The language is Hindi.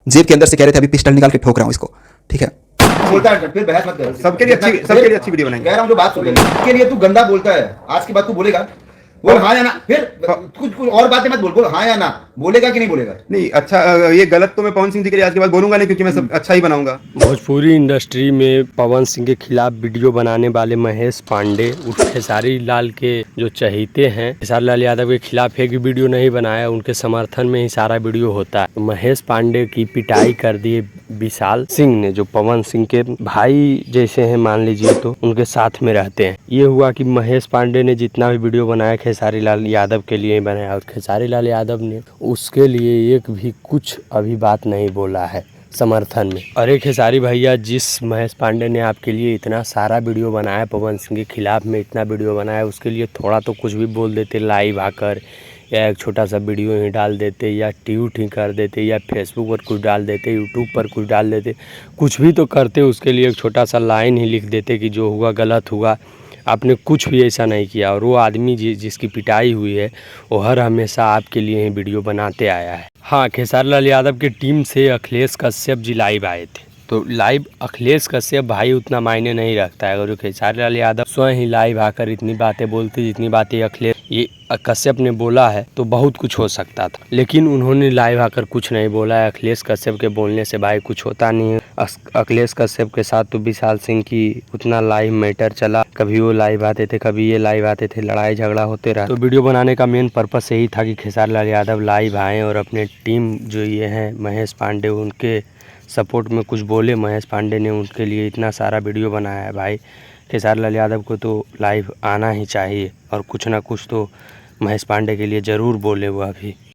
जेब के अंदर से कह रहे थे अभी पिस्टल निकाल के ठोक रहा हूँ इसको, ठीक है। बोलता है फिर बहस मत कर। सबके लिए अच्छी वीडियो बनाएंगे। कह रहा हूँ जो बात सुन ले, के लिए तू गंदा बोलता है, आज के बाद तू बोलेगा बोल हाँ या ना, फिर कुछ कुछ और बातें मत बोल, बोल हाँ या ना, बोलेगा कि नहीं बोलेगा? नहीं अच्छा, ये गलत तो मैं पवन सिंह जी के लिए आज के बाद बोलूंगा नहीं, क्योंकि मैं सब अच्छा ही बनाऊंगा। भोजपुरी इंडस्ट्री में पवन सिंह के खिलाफ वीडियो बनाने वाले महेश पांडे उर्फ खेसारी लाल के जो चहेते हैं, खेसारी लाल यादव के खिलाफ एक भी वीडियो नहीं बनाया, उनके समर्थन में ही सारा वीडियो होता है। तो महेश पांडे की पिटाई कर दी विशाल सिंह ने, जो पवन सिंह के भाई जैसे हैं मान लीजिए, तो उनके साथ में रहते हैं। ये हुआ कि महेश पांडे ने जितना भी वीडियो बनाया खेसारी लाल यादव के लिए बनाया, और खेसारी लाल यादव ने उसके लिए एक भी कुछ अभी बात नहीं बोला है समर्थन में। अरे खेसारी भैया, जिस महेश पांडे ने आपके लिए इतना सारा वीडियो बनाया, पवन सिंह के खिलाफ में इतना वीडियो बनाया, उसके लिए थोड़ा तो कुछ भी बोल देते लाइव आकर, या एक छोटा सा वीडियो ही डाल देते, या ट्वीट ही कर देते, या फेसबुक पर कुछ डाल देते, यूट्यूब पर कुछ डाल देते, कुछ भी तो करते। उसके लिए एक छोटा सा लाइन ही लिख देते कि जो हुआ गलत हुआ। आपने कुछ भी ऐसा नहीं किया, और वो आदमी जिसकी पिटाई हुई है वो हर हमेशा आपके लिए ही वीडियो बनाते आया है। हाँ, खेसारी लाल यादव की टीम से अखिलेश कश्यप जी लाइव आए थे, तो लाइव अखिलेश कश्यप भाई उतना मायने नहीं रखता है। अगर खेसारी लाल यादव स्वयं ही लाइव आकर इतनी बातें बोलते, जितनी बातें अखिलेश ये कश्यप ने बोला है, तो बहुत कुछ हो सकता था, लेकिन उन्होंने लाइव आकर कुछ नहीं बोला है। अखिलेश कश्यप के बोलने से भाई कुछ होता नहीं है। अखिलेश कश्यप के साथ तो विशाल सिंह की उतना लाइव मैटर चला, कभी वो लाइव आते थे, कभी ये लाइव आते थे, लड़ाई झगड़ा होते रहा। तो वीडियो बनाने का मेन पर्पस यही था कि खेसारी लाल यादव लाइव आएँ और अपने टीम जो ये हैं महेश पांडे, उनके सपोर्ट में कुछ बोले। महेश पांडे ने उनके लिए इतना सारा वीडियो बनाया है, भाई खेसारी लाल यादव को तो लाइव आना ही चाहिए, और कुछ ना कुछ तो महेश पांडे के लिए ज़रूर बोले वो अभी।